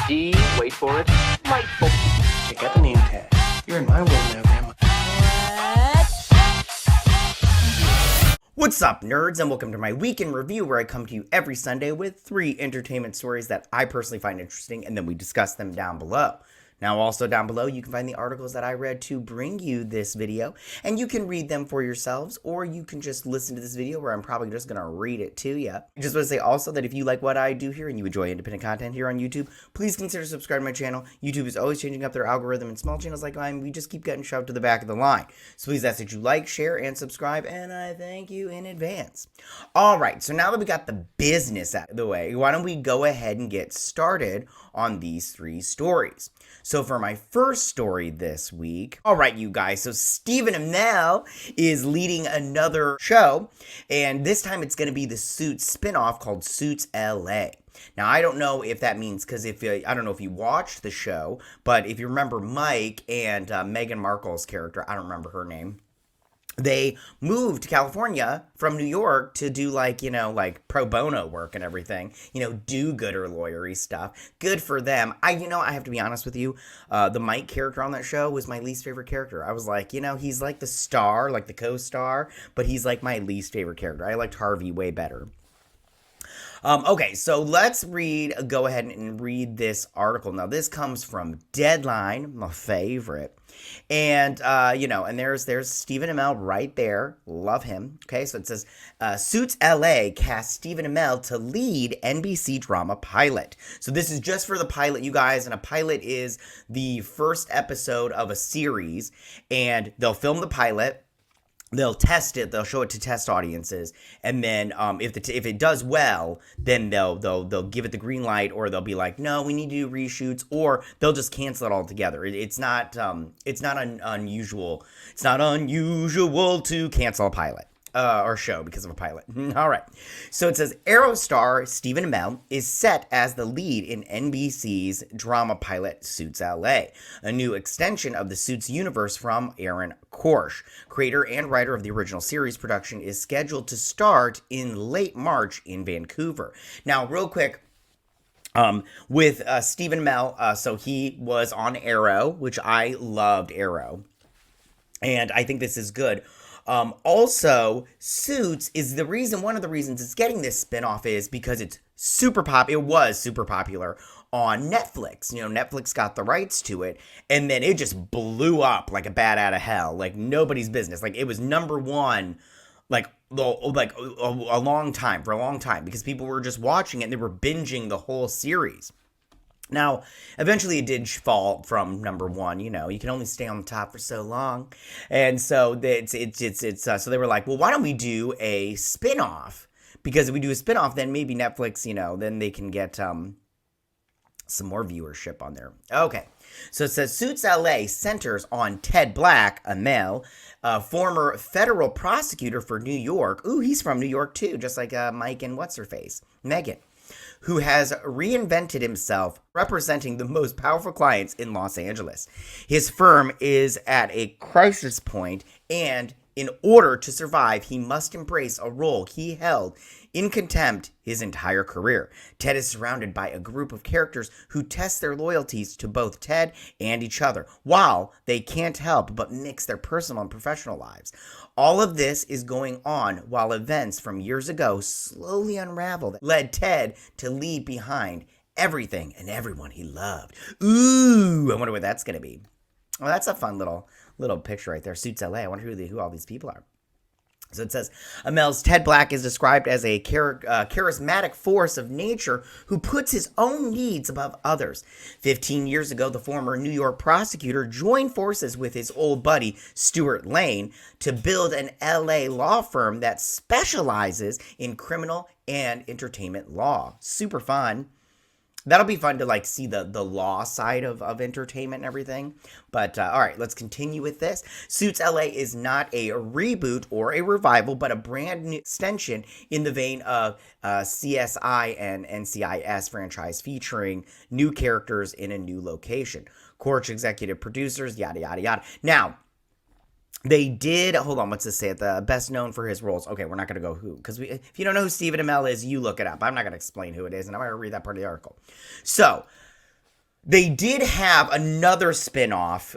D, wait for it, delightful. Check out the name tag. You're in my world now, Grandma. What's up, nerds, and welcome to my weekend review where I come to you every Sunday with 3 entertainment stories that I personally find interesting, and then we discuss them down below. Now, also down below, you can find the articles that I read to bring you this video, and you can read them for yourselves, or you can just listen to this video where I'm probably just going to read it to you. I just want to say also that if you like what I do here and you enjoy independent content here on YouTube, please consider subscribing to my channel. YouTube is always changing up their algorithm, and small channels like mine, we just keep getting shoved to the back of the line. So please ask that you like, share, and subscribe, and I thank you in advance. Alright, so now that we got the business out of the way, why don't we go ahead and get started on these 3 stories. So for my first story this week, alright you guys, so Stephen Amell is leading another show, and this time it's going to be the Suits spinoff called Suits LA. Now, I don't know if that means, because I don't know if you watched the show, but if you remember Mike and Meghan Markle's character, I don't remember her name, they moved to California from New York to do like pro bono work and everything, do-gooder lawyery stuff. Good for them. I have to be honest with you, the Mike character on that show was my least favorite character. I was like, he's like the star, like the co-star, but he's like my least favorite character. I liked Harvey way better. Okay, so let's go ahead and read this article. Now, this comes from Deadline, my favorite. And, and there's Stephen Amell right there. Love him. Okay, so it says, Suits LA casts Stephen Amell to lead NBC drama pilot. So this is just for the pilot, you guys, and a pilot is the first episode of a series, and they'll film the pilot. They'll test it. They'll show it to test audiences, and then if it does well, then they'll give it the green light, or they'll be like, no, we need to do reshoots, or they'll just cancel it altogether. It's not unusual. It's not unusual to cancel a pilot. Or show because of a pilot. All right. So it says, Arrow star Stephen Amell is set as the lead in NBC's drama pilot Suits LA, a new extension of the Suits universe from Aaron Korsh. Creator and writer of the original series, production is scheduled to start in late March in Vancouver. Now, real quick, with Stephen Amell, so he was on Arrow, which I loved Arrow, and I think this is good. Also, Suits is one of the reasons it's getting this spinoff is because it was super popular on Netflix. Netflix got the rights to it, and then it just blew up like a bat out of hell, like nobody's business. Like, it was number one, for a long time, because people were just watching it and they were binging the whole series. Now, eventually it did fall from number 1. You can only stay on the top for so long. And so so they were like, well, why don't we do a spinoff? Because if we do a spinoff, then maybe Netflix, then they can get some more viewership on there. Okay. So it says Suits LA centers on Ted Black, Amell, a former federal prosecutor for New York. Ooh, he's from New York too, just like Mike and what's-her-face, Megan, who has reinvented himself representing the most powerful clients in Los Angeles. His firm is at a crisis point, and in order to survive, he must embrace a role he held in contempt his entire career. Ted is surrounded by a group of characters who test their loyalties to both Ted and each other, while they can't help but mix their personal and professional lives. All of this is going on while events from years ago slowly unravel that led Ted to leave behind everything and everyone he loved. Ooh, I wonder what that's going to be. Well, that's a fun little picture right there. Suits LA. I wonder who all these people are. So it says, Amell's Ted Black is described as a charismatic force of nature who puts his own needs above others. 15 years ago, the former New York prosecutor joined forces with his old buddy, Stuart Lane, to build an LA law firm that specializes in criminal and entertainment law. Super fun. That'll be fun to see the law side of entertainment and everything. But all right, let's continue with this. Suits LA is not a reboot or a revival, but a brand new extension in the vein of CSI and NCIS franchise, featuring new characters in a new location. Korsh executive producers, yada yada yada. Now, they did, hold on, what's this say? The best known for his roles. Okay, we're not going to go who, because if you don't know who Stephen Amell is, you look it up. I'm not going to explain who it is, and I'm going to read that part of the article. So, They did have another spin-off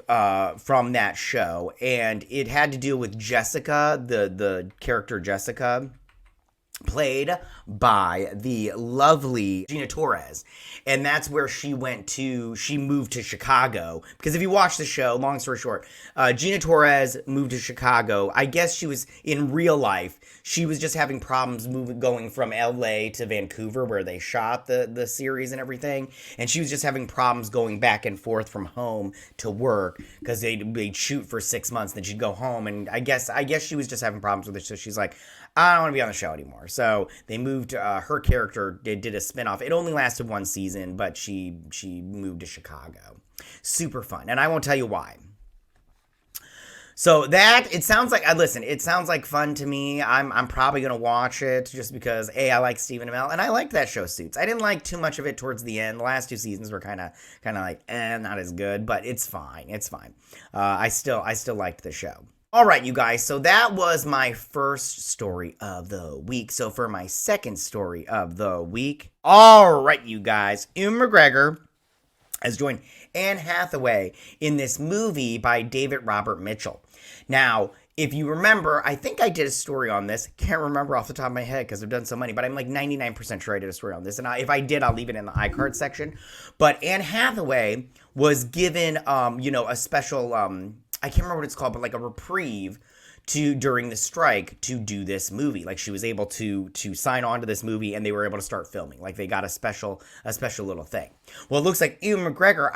from that show, and it had to do with Jessica, the character Jessica, played by the lovely Gina Torres. And that's where she moved to Chicago. Because if you watch the show, long story short, Gina Torres moved to Chicago. I guess she was, in real life, she was just having problems going from LA to Vancouver, where they shot the series and everything. And she was just having problems going back and forth from home to work, because they'd shoot for 6 months, then she'd go home. And I guess she was just having problems with it. So she's like, I don't want to be on the show anymore. So they moved, her character did a spinoff. It only lasted 1 season, but she moved to Chicago. Super fun. And I won't tell you why. So it sounds like fun to me. I'm probably going to watch it just because, I like Stephen Amell, and I liked that show Suits. I didn't like too much of it towards the end. The last 2 seasons were kind of like, not as good, but it's fine. It's fine. I still liked the show. All right, you guys, so that was my first story of the week. So for my second story of the week, all right, you guys, Ewan McGregor has joined Anne Hathaway in this movie by David Robert Mitchell. Now, if you remember, I think I did a story on this. Can't remember off the top of my head because I've done so many, but I'm like 99% sure I did a story on this. And if I did, I'll leave it in the iCard section. But Anne Hathaway was given, a special... I can't remember what it's called, but like a reprieve during the strike to do this movie. Like she was able to sign on to this movie, and they were able to start filming. Like they got a special little thing. Well, it looks like Ewan McGregor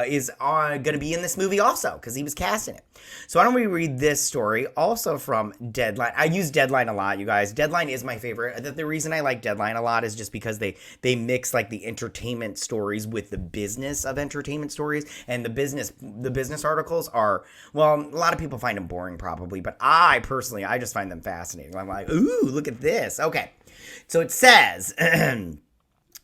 is going to be in this movie also, because he was cast in it. So why don't we read this story, also from Deadline. I use Deadline a lot, you guys. Deadline is my favorite. The reason I like Deadline a lot is just because they mix like the entertainment stories with the business of entertainment stories, and the business articles are, well, a lot of people find them boring probably, but I just find them fascinating. I'm like, ooh, look at this. Okay, so it says, Ewan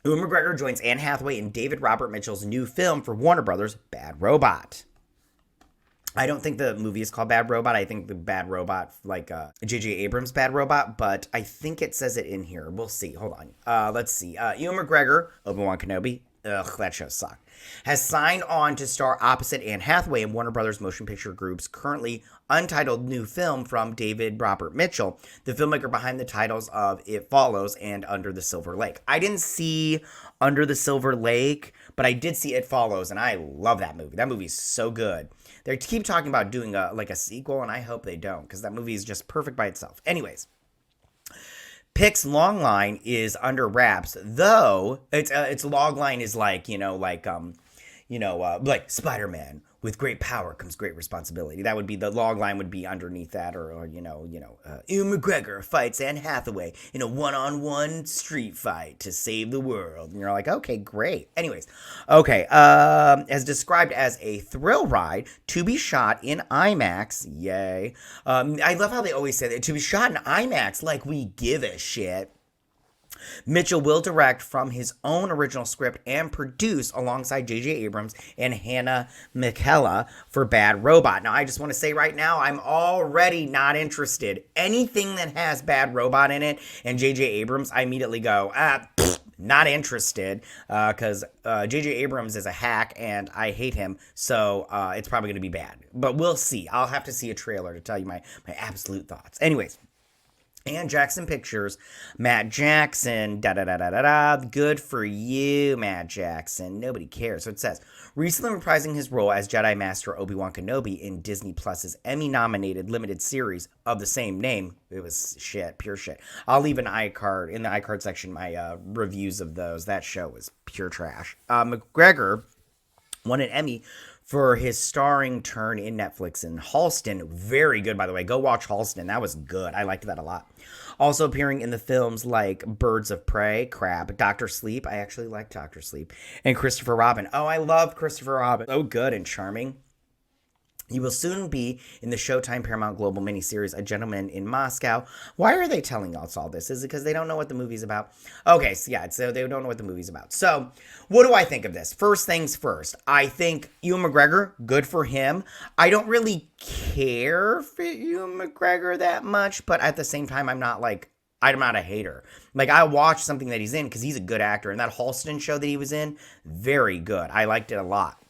McGregor joins Anne Hathaway in David Robert Mitchell's new film for Warner Brothers, Bad Robot. I don't think the movie is called Bad Robot. I think the Bad Robot, like J.J. Abrams' Bad Robot, but I think it says it in here. We'll see. Hold on. Let's see. Ewan McGregor, Obi-Wan Kenobi. Ugh, that show sucked. Has signed on to star opposite Anne Hathaway in Warner Brothers Motion Picture Group's currently untitled new film from David Robert Mitchell, the filmmaker behind the titles of It Follows and Under the Silver Lake. I didn't see Under the Silver Lake, but I did see It Follows, and I love that movie. That movie's so good. They keep talking about doing a sequel, and I hope they don't, because that movie is just perfect by itself. Anyways, Pic's logline is under wraps, though its logline is like Spider-Man. With great power comes great responsibility. That would be the log line would be underneath that, or Ewan McGregor fights Anne Hathaway in a one-on-one street fight to save the world. And you're like, okay, great. Anyways, okay, as described as a thrill ride to be shot in IMAX. Yay. I love how they always say that, to be shot in IMAX, like we give a shit. Mitchell will direct from his own original script and produce alongside J.J. Abrams and Hannah McKella for Bad Robot. Now, I just want to say right now, I'm already not interested. Anything that has Bad Robot in it and J.J. Abrams, I immediately go, not interested, because J.J. Abrams is a hack and I hate him, so it's probably going to be bad. But we'll see. I'll have to see a trailer to tell you my absolute thoughts. Anyways. And Jackson Pictures, Matt Jackson, good for you, Matt Jackson. Nobody cares. So it says, recently reprising his role as Jedi Master Obi-Wan Kenobi in Disney Plus's Emmy-nominated limited series of the same name. It was shit, pure shit. I'll leave in the iCard section, my reviews of those. That show was pure trash. McGregor won an Emmy for his starring turn in Netflix in Halston. Very good, by the way. Go watch Halston. That was good. I liked that a lot. Also appearing in the films like Birds of Prey, crap, Dr. Sleep. I actually like Dr. Sleep. And Christopher Robin. Oh, I love Christopher Robin. So good and charming. He will soon be in the Showtime Paramount Global miniseries, A Gentleman in Moscow. Why are they telling us all this? Is it because they don't know what the movie's about? Okay, so yeah, so they don't know what the movie's about. So, what do I think of this? First things first, I think Ewan McGregor, good for him. I don't really care for Ewan McGregor that much, but at the same time, I'm not like I'm not a hater. Like, I watched something that he's in because he's a good actor. And that Halston show that he was in, very good. I liked it a lot.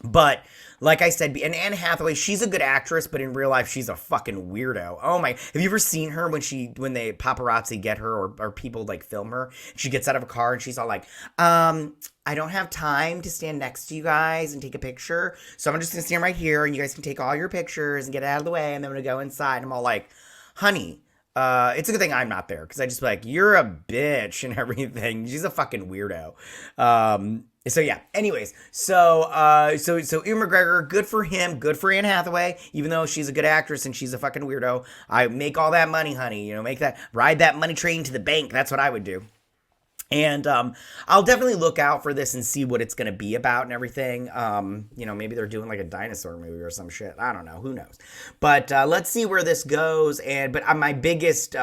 But like I said, and Anne Hathaway, she's a good actress, but in real life, she's a fucking weirdo. Oh my! Have you ever seen her when they paparazzi get her or people like film her? She gets out of a car and she's all like, I don't have time to stand next to you guys and take a picture, so I'm just gonna stand right here and you guys can take all your pictures and get out of the way, and then I'm gonna go inside. And I'm all like, honey. It's a good thing I'm not there because I just be like, you're a bitch and everything. She's a fucking weirdo. So yeah. Anyways, so Ewan McGregor, good for him, good for Anne Hathaway. Even though she's a good actress and she's a fucking weirdo, I make all that money, honey. Ride that money train to the bank. That's what I would do. And I'll definitely look out for this and see what it's going to be about and everything. Maybe they're doing like a dinosaur movie or some shit. I don't know. Who knows? But let's see where this goes. But my biggest,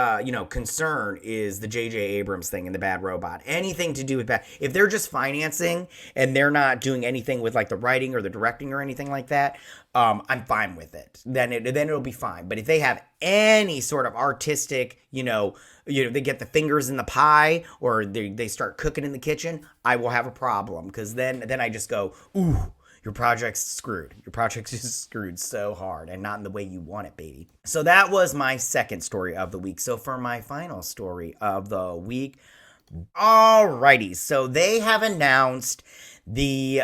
concern is the J.J. Abrams thing and the Bad Robot. Anything to do with that. If they're just financing and they're not doing anything with like the writing or the directing or anything like that, I'm fine with it. Then it'll be fine. But if they have any sort of artistic, they get the fingers in the pie or they start cooking in the kitchen, I will have a problem because then I just go, ooh, your project's screwed. Your project is screwed so hard and not in the way you want it, baby. So that was my second story of the week. So for my final story of the week, alrighty. So they have announced the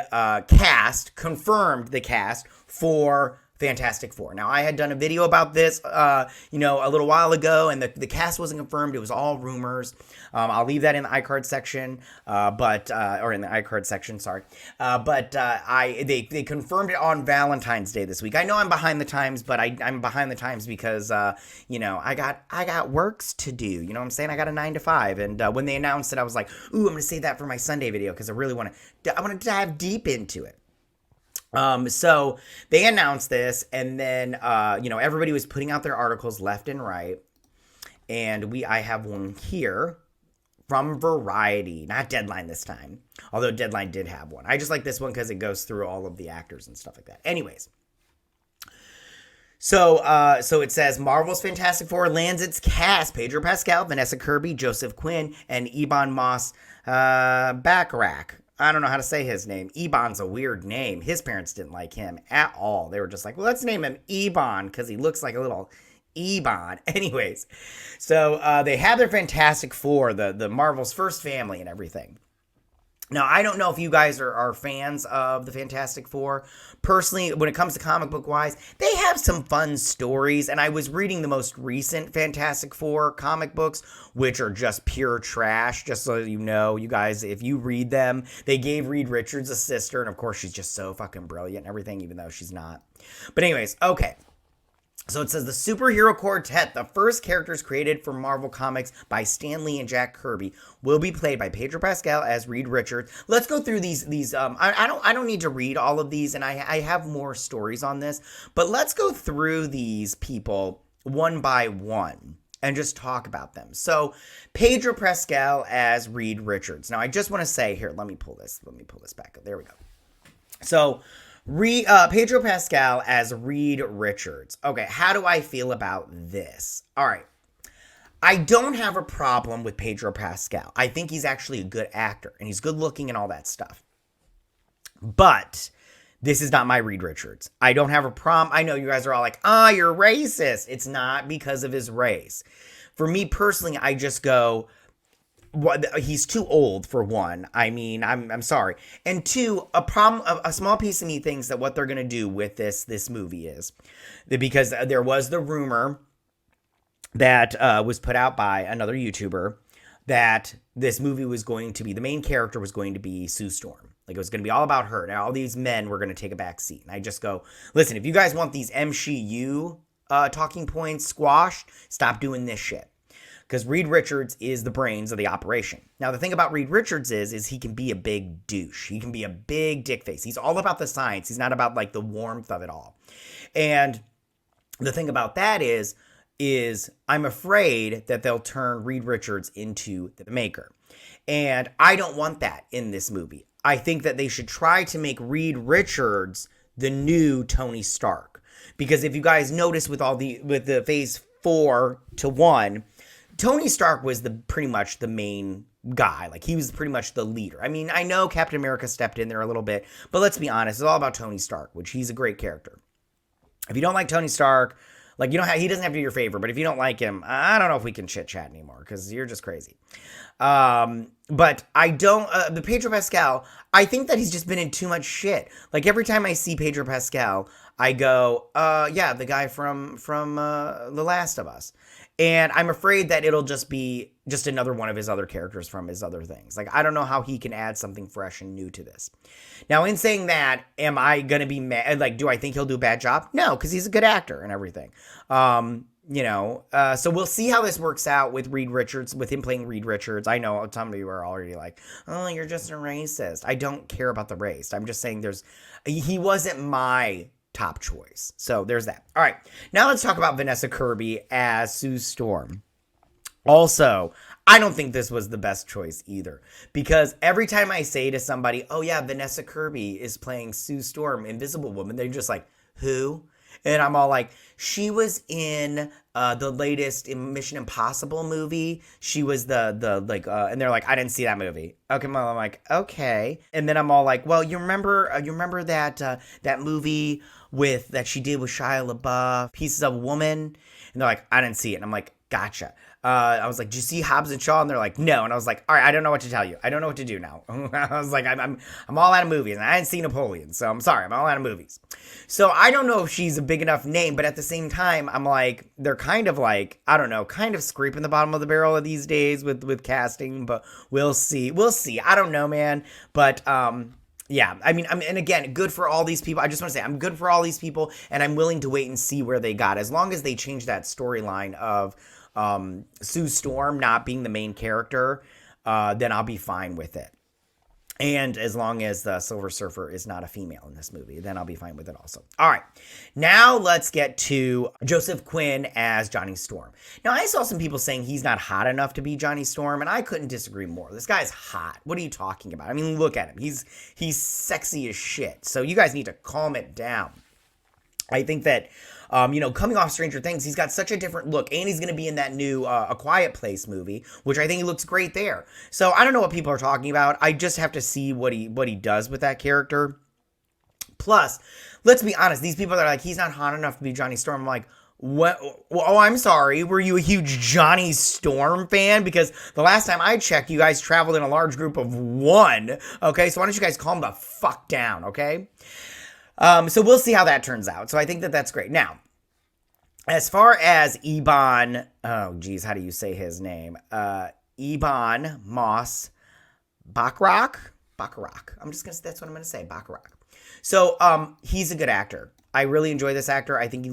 confirmed the cast for Fantastic Four. Now, I had done a video about this, a little while ago, and the cast wasn't confirmed. It was all rumors. I'll leave that in the iCard section, or in the iCard section, sorry. They confirmed it on Valentine's Day this week. I know I'm behind the times, but I'm behind the times because, I got works to do. You know what I'm saying? I got a 9 to 5, and when they announced it, I was like, ooh, I'm going to save that for my Sunday video because I really want to dive deep into it. So they announced this, and then, everybody was putting out their articles left and right. And I have one here from Variety, not Deadline this time, although Deadline did have one. I just like this one because it goes through all of the actors and stuff like that. Anyways. So it says Marvel's Fantastic Four lands its cast: Pedro Pascal, Vanessa Kirby, Joseph Quinn, and Ebon Moss-Bachrach. I don't know how to say his name. Ebon's a weird name. His parents didn't like him at all. They were just like, well, let's name him Ebon because he looks like a little Ebon. Anyways, so they have their Fantastic Four, the Marvel's first family and everything. Now, I don't know if you guys are fans of the Fantastic Four. Personally, when it comes to comic book wise, they have some fun stories. And I was reading the most recent Fantastic Four comic books, which are just pure trash. Just so you know, you guys, if you read them, they gave Reed Richards a sister. And of course, she's just so fucking brilliant and everything, even though she's not. But anyways, okay. So it says the superhero quartet, the first characters created for Marvel Comics by Stan Lee and Jack Kirby, will be played by Pedro Pascal as Reed Richards. Let's go through these. I don't need to read all of these, and I have more stories on this, but let's go through these people one by one and just talk about them. So Pedro Pascal as Reed Richards. Now I just want to say here, let me pull this back up. There we go. So Pedro Pascal as Reed Richards. Okay, how do I feel about this? All right. I don't have a problem with Pedro Pascal. I think he's actually a good actor, and he's good looking and all that stuff. But this is not my Reed Richards. I don't have a problem. I know you guys are all like, you're racist. It's not because of his race. For me personally, I just go, he's too old, for one. I mean, I'm sorry. And two, a small piece of me thinks that what they're going to do with this movie is that, because there was the rumor that was put out by another YouTuber that this movie was going to be, the main character was going to be Sue Storm. Like, it was going to be all about her. Now, all these men were going to take a back seat. And I just go, listen, if you guys want these MCU talking points squashed, stop doing this shit. Because Reed Richards is the brains of the operation. Now, the thing about Reed Richards is he can be a big douche. He can be a big dick face. He's all about the science. He's not about, like, the warmth of it all. And the thing about that is I'm afraid that they'll turn Reed Richards into the Maker. And I don't want that in this movie. I think that they should try to make Reed Richards the new Tony Stark. Because if you guys notice with the phase 4 to 1, Tony Stark was pretty much the main guy. Like, he was pretty much the leader. I mean, I know Captain America stepped in there a little bit, but let's be honest, it's all about Tony Stark, which he's a great character. If you don't like Tony Stark, like, he doesn't have to be your favorite, but if you don't like him, I don't know if we can chit-chat anymore, because you're just crazy. But I don't, the Pedro Pascal, I think that he's just been in too much shit. Like, every time I see Pedro Pascal, I go, yeah, the guy from The Last of Us. And I'm afraid that it'll just be just another one of his other characters from his other things. Like, I don't know how he can add something fresh and new to this. Now, in saying that, am I going to be mad? Like, do I think he'll do a bad job? No, because he's a good actor and everything. So we'll see how this works out with Reed Richards, with him playing Reed Richards. I know some of you are already like, oh, you're just a racist. I don't care about the race. I'm just saying he wasn't my top choice. So there's that. All right. Now let's talk about Vanessa Kirby as Sue Storm. Also, I don't think this was the best choice either, because every time I say to somebody, oh yeah, Vanessa Kirby is playing Sue Storm, Invisible Woman, they're just like, who? And I'm all like, she was in the latest Mission Impossible movie. She was and they're like, I didn't see that movie. Okay, well, I'm like, okay. And then I'm all like, well, you remember that movie that she did with Shia LaBeouf, Pieces of a Woman? And they're like, I didn't see it. And I'm like, gotcha. I was like, did you see Hobbs and Shaw? And they're like, no. And I was like, all right, I don't know what to tell you. I don't know what to do now. I was like, I'm all out of movies, and I didn't see Napoleon, so I'm sorry, I'm all out of movies. So I don't know if she's a big enough name, but at the same time, I'm like, they're kind of like, I don't know, kind of scraping the bottom of the barrel of these days with casting, but we'll see. I don't know, man. But yeah, I mean, and again, good for all these people. I just want to say, I'm good for all these people, and I'm willing to wait and see where they got. As long as they change that storyline of Sue Storm not being the main character, then I'll be fine with it. And as long as the Silver Surfer is not a female in this movie, then I'll be fine with it also. All right, now let's get to Joseph Quinn as Johnny Storm. Now, I saw some people saying he's not hot enough to be Johnny Storm, and I couldn't disagree more. This guy's hot. What are you talking about? I mean, look at him. He's sexy as shit. So you guys need to calm it down. I think that, coming off Stranger Things, he's got such a different look, and he's going to be in that new A Quiet Place movie, which I think he looks great there. So I don't know what people are talking about. I just have to see what he does with that character. Plus, let's be honest, these people that are like, he's not hot enough to be Johnny Storm, I'm like, what? Oh, I'm sorry. Were you a huge Johnny Storm fan? Because the last time I checked, you guys traveled in a large group of one. Okay, so why don't you guys calm the fuck down, okay? So we'll see how that turns out. So I think that that's great. Now, as far as Ebon, oh geez, how do you say his name? Ebon Moss-Bachrach. That's what I'm gonna say, Bachrach. So he's a good actor. I really enjoy this actor. I think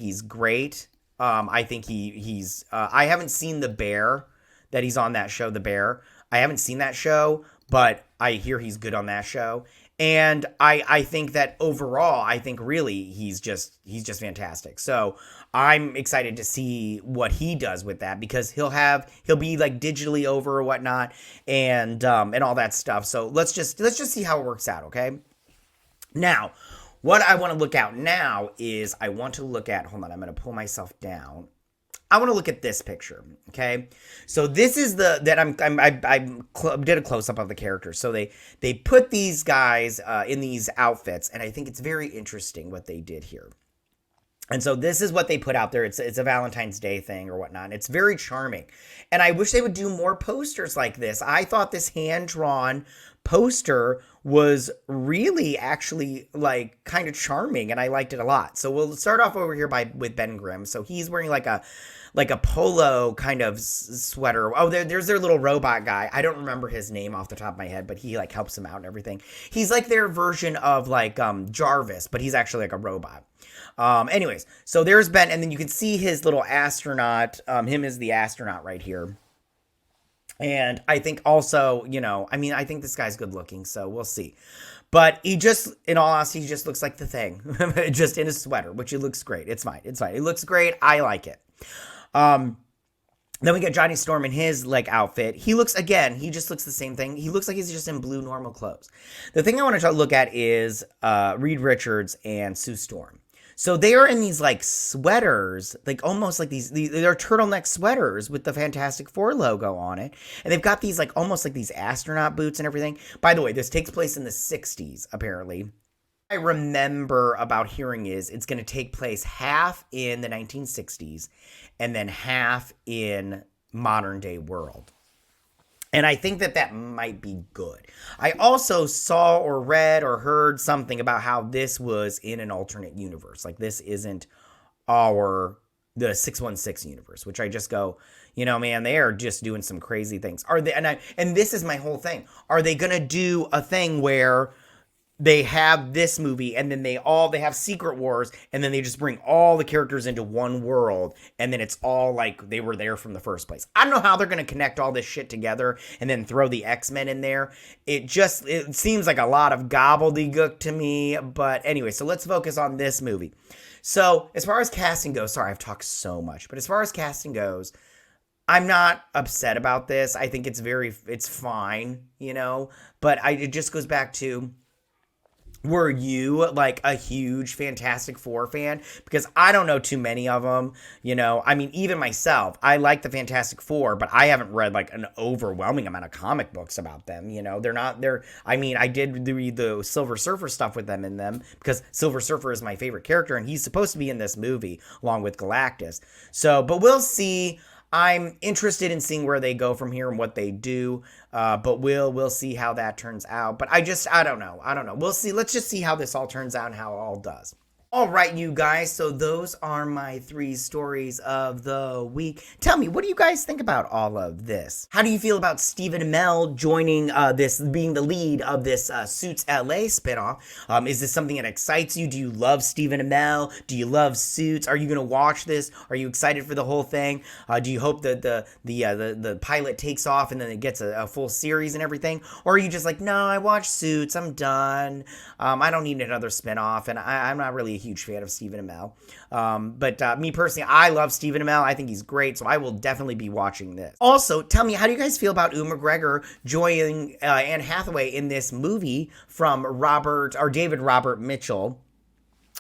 he's great. I think he's. I haven't seen The Bear that he's on that show, The Bear. I haven't seen that show, but I hear he's good on that show. And I think that overall, I think really he's just fantastic. So I'm excited to see what he does with that, because he'll be like digitally over or whatnot, and all that stuff. So let's just see how it works out, okay? Now, what I want to look at now is hold on, I'm going to pull myself down. I want to look at this picture, okay? So this is I did a close-up of the characters. So they put these guys in these outfits, and I think it's very interesting what they did here. And so this is what they put out there. It's a Valentine's Day thing or whatnot. And it's very charming. And I wish they would do more posters like this. I thought this hand-drawn poster was really actually like kind of charming, and I liked it a lot. So we'll start off over here with Ben Grimm. So he's wearing like a polo kind of sweater. Oh, there's their little robot guy. I don't remember his name off the top of my head, but he like helps him out and everything. He's like their version of like Jarvis, but he's actually like a robot. Anyways, so there's Ben, and then you can see his little astronaut. Him as the astronaut right here. And I think also, I think this guy's good looking, so we'll see. But he just, in all honesty, he just looks like the Thing, just in his sweater, which he looks great. It's fine. It looks great. I like it. Then we got Johnny Storm in his outfit. He just looks the same thing. He looks like he's just in blue normal clothes. The thing I want to look at is Reed Richards and Sue Storm. So they are in these like sweaters, like almost like they're turtleneck sweaters with the Fantastic Four logo on it. And they've got these like almost like these astronaut boots and everything. By the way, this takes place in the 60s, apparently. I remember about hearing is it's going to take place half in the 1960s and then half in modern day world. And I think that might be good. I also saw or read or heard something about how this was in an alternate universe. Like this isn't the 616 universe, which I just go, you know, man, they are just doing some crazy things. Are they? And this is my whole thing. Are they going to do a thing where they have this movie and then they have Secret Wars and then they just bring all the characters into one world and then it's all like they were there from the first place? I don't know how they're going to connect all this shit together and then throw the X-Men in there. It seems like a lot of gobbledygook to me. But anyway, so let's focus on this movie. So as far as casting goes, sorry, I've talked so much, but as far as casting goes, I'm not upset about this. I think it's fine, you know, but it just goes back to, were you like a huge Fantastic Four fan? Because I don't know too many of them, you know. I mean, even myself, I like the Fantastic Four, but I haven't read like an overwhelming amount of comic books about them, you know. I mean, I did read the Silver Surfer stuff with them in them because Silver Surfer is my favorite character and he's supposed to be in this movie along with Galactus. So, but we'll see. I'm interested in seeing where they go from here and what they do, but we'll see how that turns out. But I don't know. We'll see. Let's just see how this all turns out and how it all does. All right, you guys, so those are my 3 stories of the week. Tell me, what do you guys think about all of this? How do you feel about Stephen Amell joining being the lead of this Suits LA spinoff? Is this something that excites you? Do you love Stephen Amell? Do you love Suits? Are you going to watch this? Are you excited for the whole thing? Do you hope that the pilot takes off and then it gets a full series and everything? Or are you just like, no, I watched Suits, I'm done. I don't need another spinoff, and I'm not really a huge fan of Stephen Amell. But me personally, I love Stephen Amell. I think he's great, so I will definitely be watching this. Also, tell me, how do you guys feel about Ewan McGregor joining Anne Hathaway in this movie from David Robert Mitchell?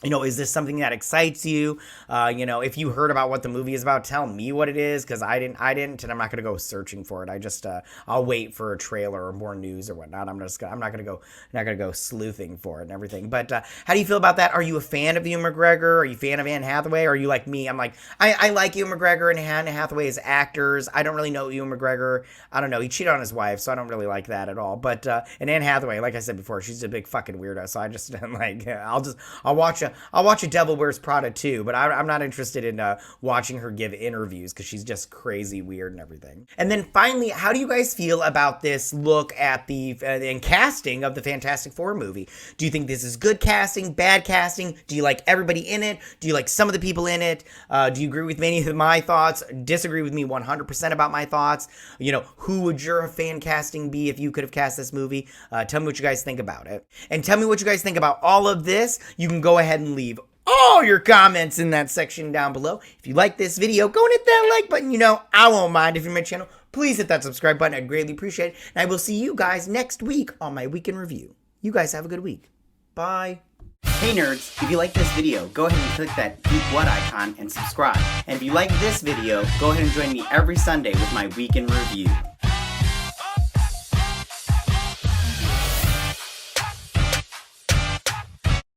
You know, is this something that excites you? You know, if you heard about what the movie is about, tell me what it is, because I didn't, and I'm not going to go searching for it. I'll wait for a trailer or more news or whatnot. I'm not going to go sleuthing for it and everything. But how do you feel about that? Are you a fan of Ewan McGregor? Are you a fan of Anne Hathaway? Or are you like me? I'm like, I like Ewan McGregor and Anne Hathaway as actors. I don't really know Ewan McGregor. I don't know. He cheated on his wife, so I don't really like that at all. But, and Anne Hathaway, like I said before, she's a big fucking weirdo. So I just, like, I'll watch a Devil Wears Prada too, but I'm not interested in watching her give interviews because she's just crazy weird and everything. And then finally, how do you guys feel about this look at the casting of the Fantastic Four movie? Do you think this is good casting, bad casting? Do you like everybody in it? Do you like some of the people in it? Do you agree with many of my thoughts? Disagree with me 100% about my thoughts? You know, who would your fan casting be if you could have cast this movie? Tell me what you guys think about it. And tell me what you guys think about all of this. You can go ahead and leave all your comments in that section down below. If you like this video, go and hit that like button. You know, I won't mind. If you're my channel, please hit that subscribe button. I'd greatly appreciate it. And I will see you guys next week on my weekend review. You guys have a good week. Bye. Hey nerds, if you like this video, go ahead and click that Geek What icon and subscribe. And if you like this video, go ahead and join me every Sunday with my weekend review.